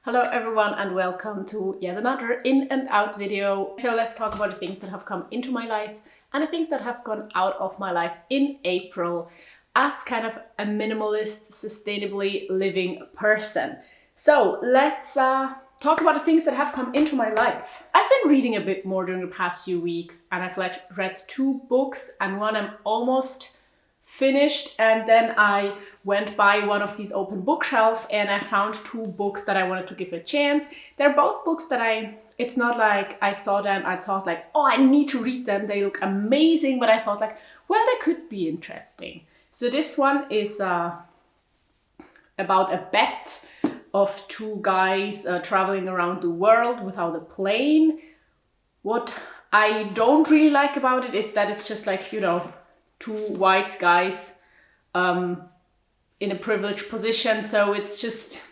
Hello everyone and welcome to yet another in and out video. So let's talk about the things that have come into my life and the things that have gone out of my life in April as kind of a minimalist, sustainably living person. So let's talk about the things that have come into my life. I've been reading a bit more during the past few weeks and I've read 2 books and one I'm almost finished, and then I went by one of these open bookshelf and I found 2 books that I wanted to give a chance. They're both books that it's not like I saw them, I thought like, oh, I need to read them, they look amazing, but I thought like, well, they could be interesting. So this one is about a bet of 2 guys traveling around the world without a plane. What I don't really like about it is that it's just like, 2 white guys in a privileged position. So it's just,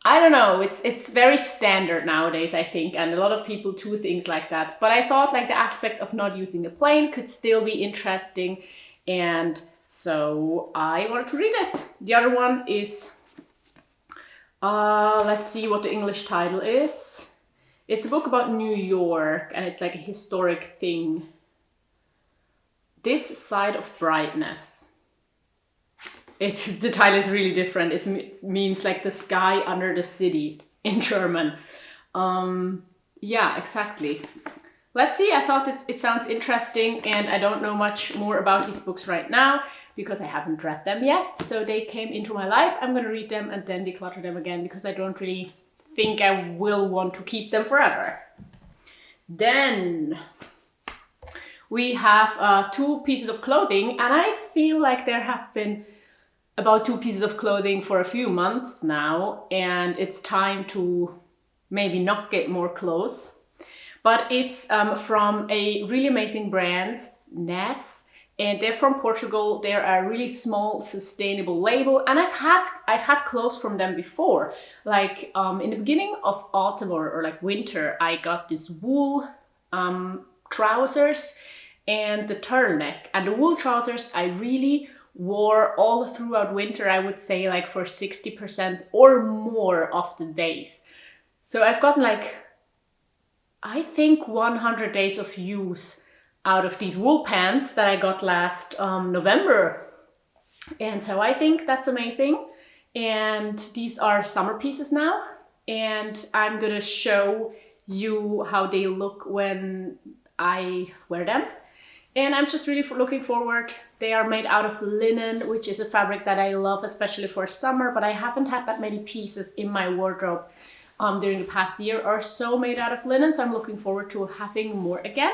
I don't know, it's very standard nowadays, I think, and a lot of people do things like that. But I thought like the aspect of not using a plane could still be interesting, and so I wanted to read it. The other one is, let's see what the English title is. It's a book about New York and it's like a historic thing. This Side of Brightness. The title is really different. It means like the sky under the city in German. Yeah, exactly. Let's see, I thought it sounds interesting, and I don't know much more about these books right now because I haven't read them yet. So they came into my life. I'm going to read them and then declutter them again because I don't really think I will want to keep them forever. Then we have 2 pieces of clothing, and I feel like there have been about 2 pieces of clothing for a few months now, and it's time to maybe not get more clothes. But it's from a really amazing brand, Ness, and they're from Portugal. They're a really small, sustainable label, and I've had clothes from them before. Like in the beginning of autumn or like winter, I got this wool trousers and the turtleneck, and the wool trousers I really wore all throughout winter. I would say like for 60% or more of the days. So I've gotten like, I think 100 days of use out of these wool pants that I got last November. And so I think that's amazing. And these are summer pieces now, and I'm gonna show you how they look when I wear them. And I'm just really looking forward. They are made out of linen, which is a fabric that I love, especially for summer, but I haven't had that many pieces in my wardrobe during the past year or so made out of linen. So I'm looking forward to having more again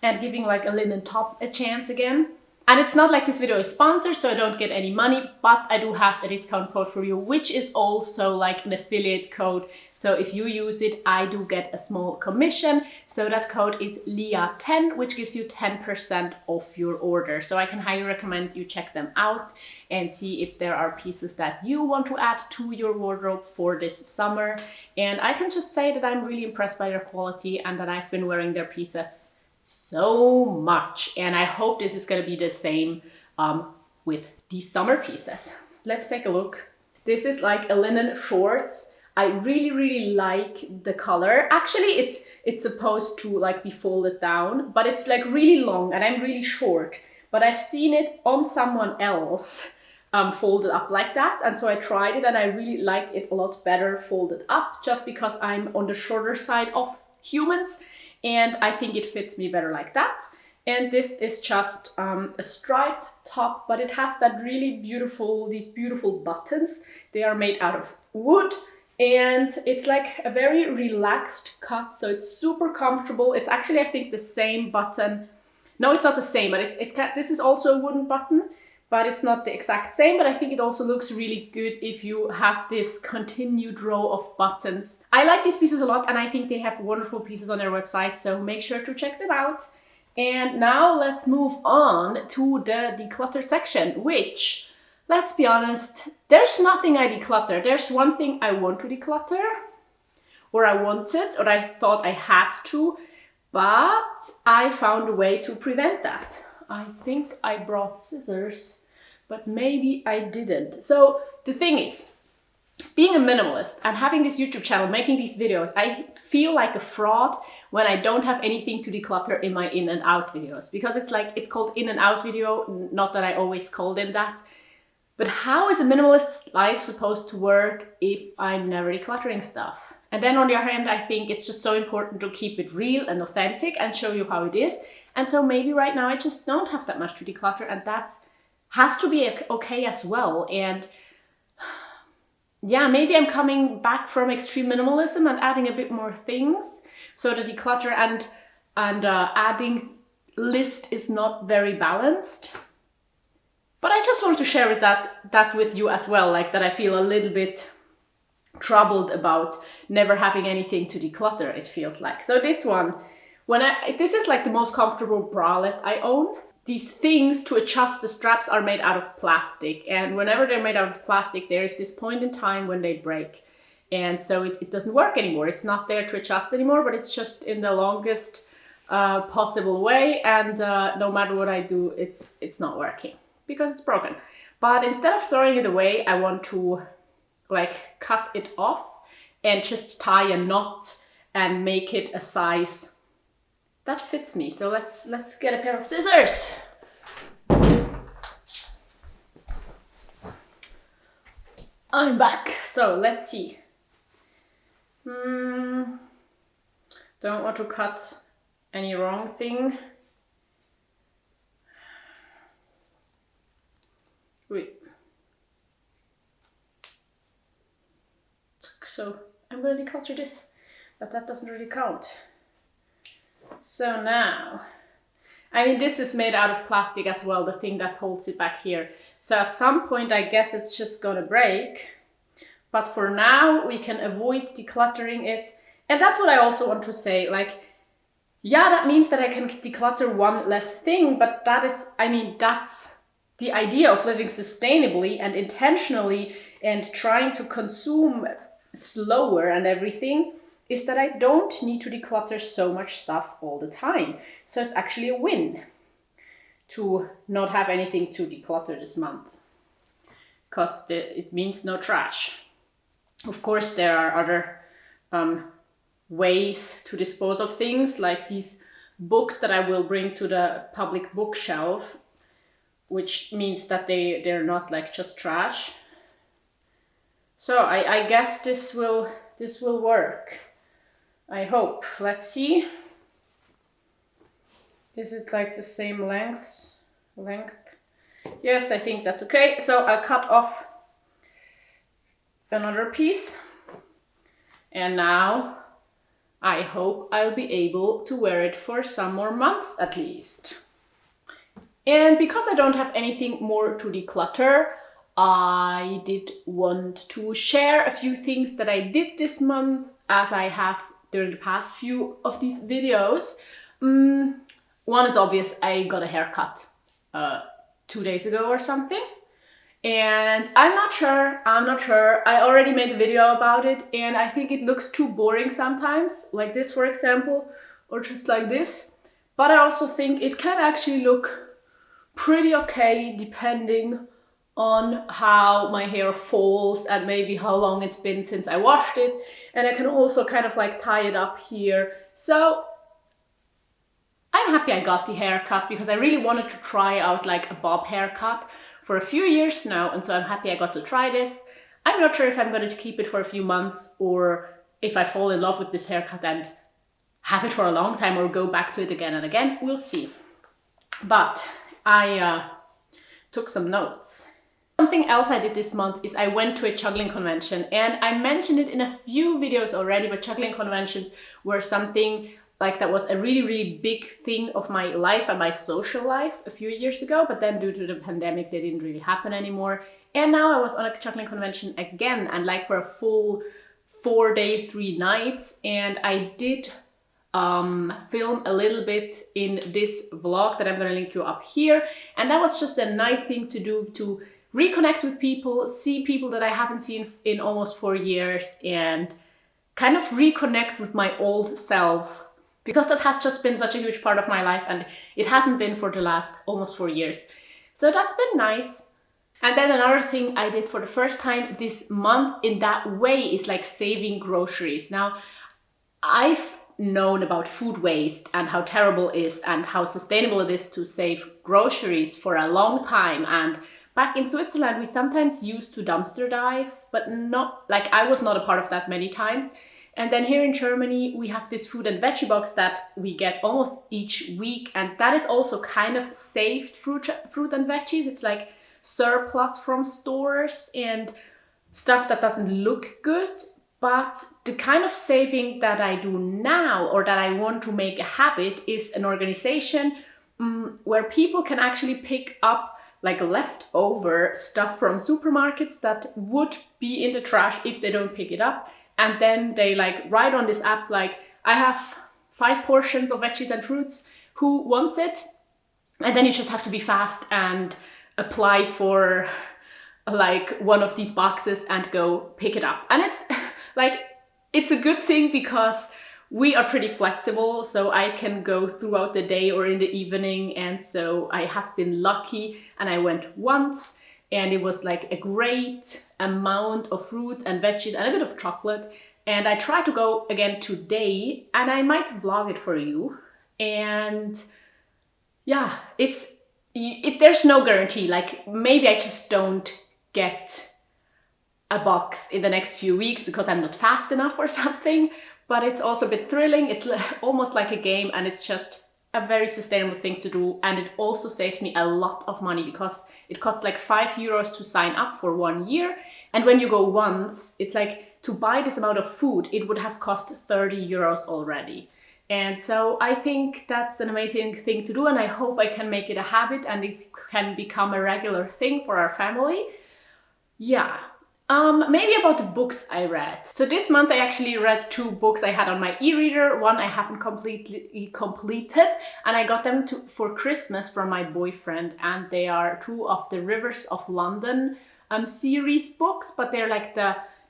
and giving like a linen top a chance again. And it's not like this video is sponsored, so I don't get any money, but I do have a discount code for you, which is also like an affiliate code. So if you use it, I do get a small commission. So that code is LIA10, which gives you 10% off your order. So I can highly recommend you check them out and see if there are pieces that you want to add to your wardrobe for this summer. And I can just say that I'm really impressed by their quality and that I've been wearing their pieces so much, and I hope this is going to be the same with these summer pieces. Let's take a look. This is like a linen shorts. I really like the color. Actually, it's supposed to like be folded down, but it's like really long and I'm really short, but I've seen it on someone else folded up like that, and so I tried it and I really like it a lot better folded up, just because I'm on the shorter side of humans. And I think it fits me better like that. And this is just a striped top, but it has that really these beautiful buttons. They are made out of wood, and it's like a very relaxed cut, so it's super comfortable. It's actually, I think, the same button. No, it's not the same, but this is also a wooden button, but it's not the exact same. But I think it also looks really good if you have this continued row of buttons. I like these pieces a lot, and I think they have wonderful pieces on their website, so make sure to check them out. And now let's move on to the decluttered section, which, let's be honest, there's nothing I declutter. There's one thing I want to declutter, or I wanted, or I thought I had to, but I found a way to prevent that. I think I brought scissors, but maybe I didn't. So the thing is, being a minimalist and having this YouTube channel, making these videos, I feel like a fraud when I don't have anything to declutter in my in and out videos, because it's called in and out video, not that I always call them that. But how is a minimalist's life supposed to work if I'm never decluttering stuff? And then on the other hand, I think it's just so important to keep it real and authentic and show you how it is. And so maybe right now I just don't have that much to declutter, and that has to be okay as well. And yeah, maybe I'm coming back from extreme minimalism and adding a bit more things. So the declutter and adding list is not very balanced. But I just wanted to share that with you as well, like that I feel a little bit troubled about never having anything to declutter, it feels like. So this one, this is like the most comfortable bralette I own. These things to adjust the straps are made out of plastic, and whenever they're made out of plastic, there is this point in time when they break. And so it doesn't work anymore. It's not there to adjust anymore, but it's just in the longest possible way, and no matter what I do, it's not working because it's broken. But instead of throwing it away, I want to like cut it off and just tie a knot and make it a size that fits me. So let's get a pair of scissors. I'm back. So let's see. Don't want to cut any wrong thing. Wait. So I'm going to declutter this, but that doesn't really count. So now, I mean, this is made out of plastic as well, the thing that holds it back here. So at some point, I guess it's just gonna break. But for now, we can avoid decluttering it. And that's what I also want to say. Like, yeah, that means that I can declutter one less thing, but that's the idea of living sustainably and intentionally and trying to consume slower and everything, is that I don't need to declutter so much stuff all the time. So it's actually a win to not have anything to declutter this month, because it means no trash. Of course, there are other ways to dispose of things, like these books that I will bring to the public bookshelf, which means that they're not like just trash. So I guess this will work. I hope. Let's see. Is it like the same length? Yes, I think that's okay. So I'll cut off another piece. And now I hope I'll be able to wear it for some more months at least. And because I don't have anything more to declutter, I did want to share a few things that I did this month, as I have during the past few of these videos. One is obvious, I got a haircut 2 days ago or something. And I'm not sure. I already made a video about it, and I think it looks too boring sometimes, like this for example, or just like this. But I also think it can actually look pretty okay depending on how my hair falls and maybe how long it's been since I washed it. And I can also kind of like tie it up here. So I'm happy I got the haircut, because I really wanted to try out like a bob haircut for a few years now, and so I'm happy I got to try this. I'm not sure if I'm going to keep it for a few months, or if I fall in love with this haircut and have it for a long time, or go back to it again and again. We'll see. But I took some notes. Something else I did this month is I went to a juggling convention, and I mentioned it in a few videos already, but juggling conventions were something like that was a really, really big thing of my life and my social life a few years ago, but then due to the pandemic, they didn't really happen anymore. And now I was on a juggling convention again, and like for a full 4 days, 3 nights, and I did film a little bit in this vlog that I'm gonna link you up here. And that was just a nice thing to do, to reconnect with people, see people that I haven't seen in almost 4 years, and kind of reconnect with my old self, because that has just been such a huge part of my life, and it hasn't been for the last almost 4 years. So that's been nice. And then another thing I did for the first time this month in that way is like saving groceries. Now, I've known about food waste and how terrible it is and how sustainable it is to save groceries for a long time. And back in Switzerland, we sometimes used to dumpster dive, but not like I was not a part of that many times. And then here in Germany, we have this fruit and veggie box that we get almost each week. And that is also kind of saved fruit and veggies. It's like surplus from stores and stuff that doesn't look good. But the kind of saving that I do now, or that I want to make a habit, is an organization where people can actually pick up like leftover stuff from supermarkets that would be in the trash if they don't pick it up. And then they like write on this app like, I have 5 portions of veggies and fruits, who wants it? And then you just have to be fast and apply for like one of these boxes and go pick it up. And it's like, it's a good thing because we are pretty flexible, so I can go throughout the day or in the evening. And so I have been lucky and I went once and it was like a great amount of fruit and veggies and a bit of chocolate. And I try to go again today and I might vlog it for you. And yeah, there's no guarantee. Like maybe I just don't get a box in the next few weeks because I'm not fast enough or something, but it's also a bit thrilling. It's almost like a game and it's just a very sustainable thing to do. And it also saves me a lot of money because it costs like €5 to sign up for 1 year. And when you go once, it's like to buy this amount of food, it would have cost €30 already. And so I think that's an amazing thing to do. And I hope I can make it a habit and it can become a regular thing for our family. Yeah. Maybe about the books I read. So this month I actually read 2 books I had on my e-reader. One I haven't completely completed, and I got them for Christmas from my boyfriend, and they are 2 of the Rivers of London series books, but they're like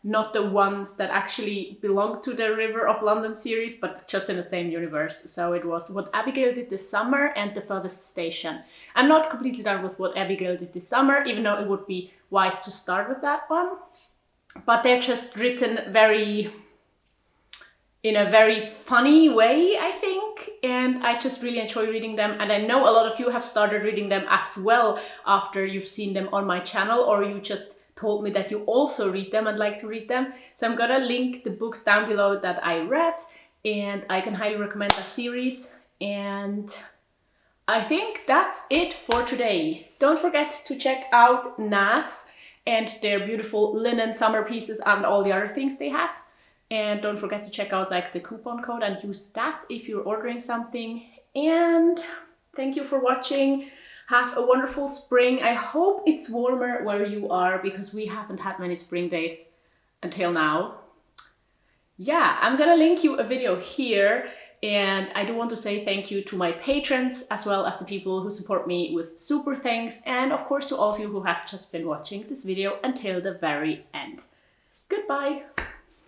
not the ones that actually belong to the River of London series, but just in the same universe. So it was What Abigail Did This Summer and The Furthest Station. I'm not completely done with What Abigail Did This Summer, even though it would be wise to start with that one. But they're just written in a very funny way, I think. And I just really enjoy reading them. And I know a lot of you have started reading them as well after you've seen them on my channel, or you just told me that you also read them and like to read them. So I'm gonna link the books down below that I read, and I can highly recommend that series. And I think that's it for today. Don't forget to check out NAS and their beautiful linen summer pieces and all the other things they have. And don't forget to check out like the coupon code and use that if you're ordering something. And thank you for watching. Have a wonderful spring. I hope it's warmer where you are because we haven't had many spring days until now. Yeah, I'm gonna link you a video here, and I do want to say thank you to my patrons as well as the people who support me with super thanks, and of course to all of you who have just been watching this video until the very end. Goodbye!